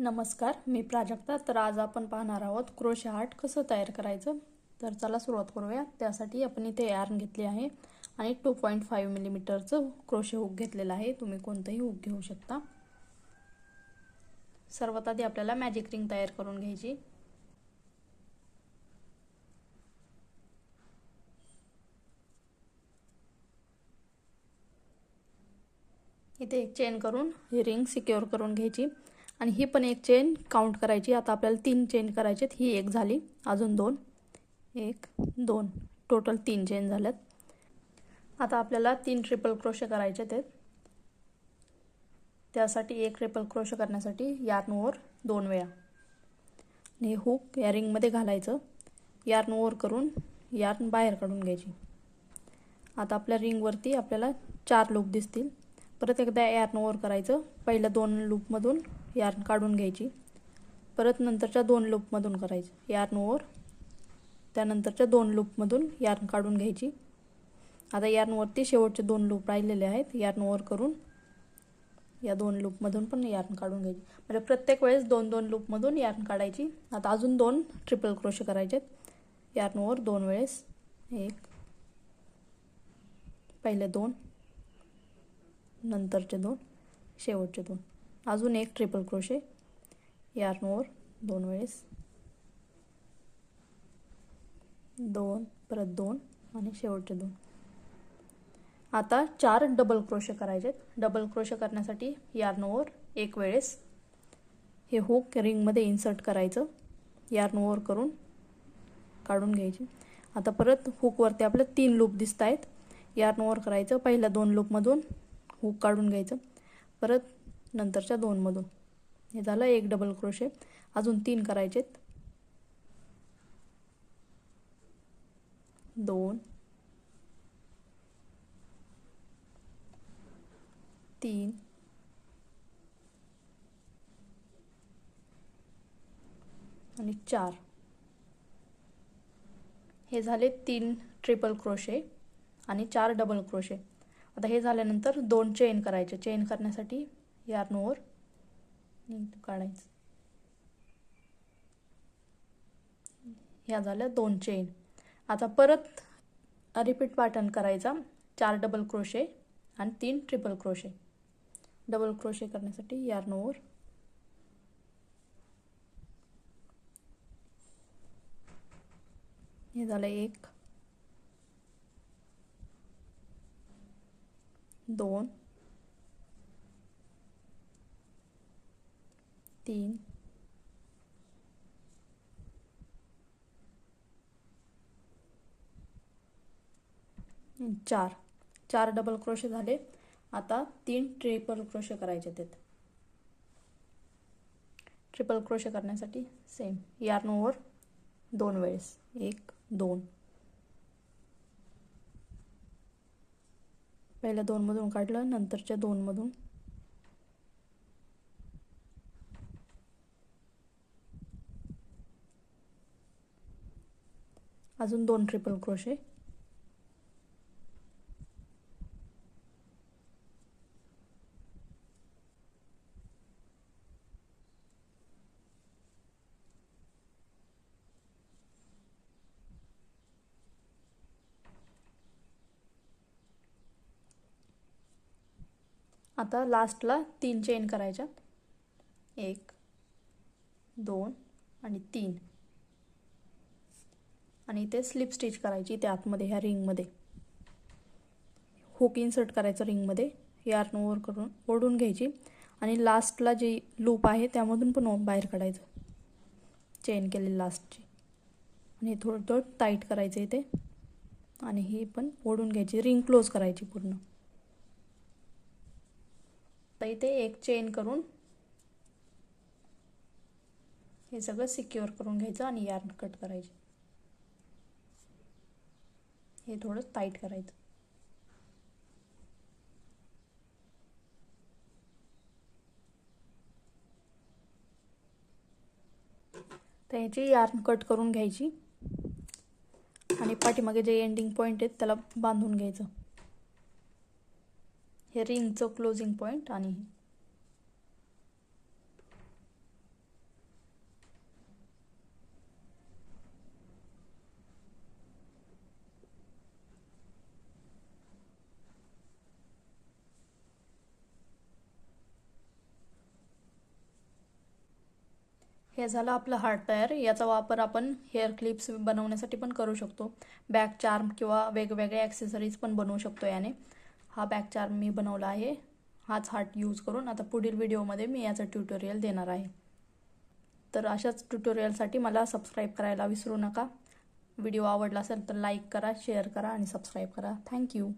नमस्कार, मी प्राजक्ता. तर आज आपण पाहणार आहोत क्रोशे आर्ट कसं तयार करायचं. तर चला सुरुवात करूया. त्यासाठी आपण इथे यार्न घेतली आहे आणि 2.5 मिलीमीटरचं क्रोशे हुक घेतलेलं आहे. तुम्ही कोणतंही हुक घेऊ शकता. सर्वात आधी आपल्याला मॅजिक रिंग तयार करून घ्यायची. इथे एक चेन करून ही रिंग सिक्युअर करून घ्यायची आणि ही पण एक चेन काउंट करायची. आता आपल्याला 3 चेन करायचे. ही एक झाली, अजून 2, 1 2, टोटल 3 चेन झाल्यात. आता आपल्याला 3 ट्रिपल क्रोशे करायचे आहेत. त्यासाठी एक ट्रिपल क्रोशे करण्यासाठी यार्न ओव्हर 2 वेळा हे हुक या रिंगमध्ये घालायचं. यार्न ओव्हर करून यार्न बाहेर काढून घ्यायची. आता आपल्या रिंगवरती आपल्याला 4 लूप दिसतील. परत एकदा यार्न ओव्हर करायचं. पहिल्या 2 लूपमधून यार्न काढून घ्यायची. परत नंतरच्या 2 लूपमधून करायचं यार्न ओव्हर. त्यानंतरच्या 2 लूपमधून यार्न काढून घ्यायची. आता यार्नवरती शेवटचे 2 लूप राहिलेले आहेत. यार्न ओव्हर करून या 2 लूपमधून पण यार्न काढून घ्यायची. म्हणजे प्रत्येक वेळेस 2-2 लूपमधून यार्न काढायची. आता अजून 2 ट्रिपल क्रोशे करायचे आहेत. यार्न ओव्हर 2 वेळेस, 1, पहिले 2, नंतरचे 2, शेवटचे 2, अजून एक ट्रिपल क्रोशे. यार्न ओव्हर 2 वेळेस, 2, परत 2 आणि शेवटचे 2. आता 4 डबल क्रोशे करायचे. डबल क्रोशे करण्यासाठी यार्न ओव्हर 1 वेळेस हे हुक रिंगमध्ये इन्सर्ट करायचं. यार्न ओव्हर करून काढून घ्यायची. आता परत हुकवरती आपले 3 लूप दिसत आहेत. यार्न ओव्हर करायचं. पहिल्या 2 लूपमधून हुक काढून घ्यायचं. परत नंतरच्या 2 मधून. हे झालं 1 डबल क्रोशे. अजून 3 करायचे. 2, 3 आणि 4. हे झाले 3 ट्रिपल क्रोशे आणि 4 डबल क्रोशे. आता हे झाल्यानंतर 2 चेन करायचे. चेन करण्यासाठी यार्न ओव्हर काढायचं. ह्या झाल्या 2 चेन. आता परत रिपीट पॅटर्न करायचा. 4 डबल क्रोशे आणि 3 ट्रिपल क्रोशे. डबल क्रोशे करण्यासाठी यार्न ओव्हर, हे झालं 1, 2, 3, 4. 4 डबल क्रोशे झाले. आता 3 ट्रिपल क्रोशे करायचे आहेत. ट्रिपल क्रोशे करण्यासाठी सेम यार्न ओव्हर 2 वेळेस, 1, 2. पहिल्या 2 मधून काढलं, नंतरच्या 2 मधून. अजून 2 ट्रिपल क्रोशे. आता लास्टला 3 चेन करायच्या. 1, 2 आणि 3. आणि इथे स्लिप स्टिच करायची. त्या आतमध्ये ह्या रिंगमध्ये हुक इन्सर्ट करायचं रिंगमध्ये. यार्न ओव्हर करून ओढून घ्यायची आणि लास्टला जी लूप आहे त्यामधून पण बाहेर काढायचं चेन केलेली लास्टची. आणि थोडं थोडं टाईट करायचं इथे आणि ही पण ओढून घ्यायची. रिंग क्लोज करायची पूर्ण. तर इथे एक चेन करून हे सगळं सिक्युअर करून घ्यायचं आणि यार्न कट करायचे. हे थोडं टाईट करायचं. तर याची यार्न कट करून घ्यायची आणि पाठीमागे जे एंडिंग पॉईंट आहेत त्याला बांधून घ्यायचं. हे रिंगचं क्लोजिंग पॉईंट आणि हे झालं आपलं हार्ट तयार. याचा वापर आपण हेअर क्लिप्स बनवण्यासाठी पण करू शकतो. बॅक चार्म किंवा वेगवेगळे ॲक्सेसरीज पण बनवू शकतो याने. हा बॅक चार्म मी बनवला आहे हाच हार्ट यूज करून. आता पुढील व्हिडिओमध्ये मी याचं ट्युटोरियल देणार आहे. तर अशाच ट्युटोरियलसाठी मला सबस्क्राईब करायला विसरू नका. व्हिडिओ आवडला असेल तर लाईक करा, शेअर करा आणि सबस्क्राईब करा. थँक्यू.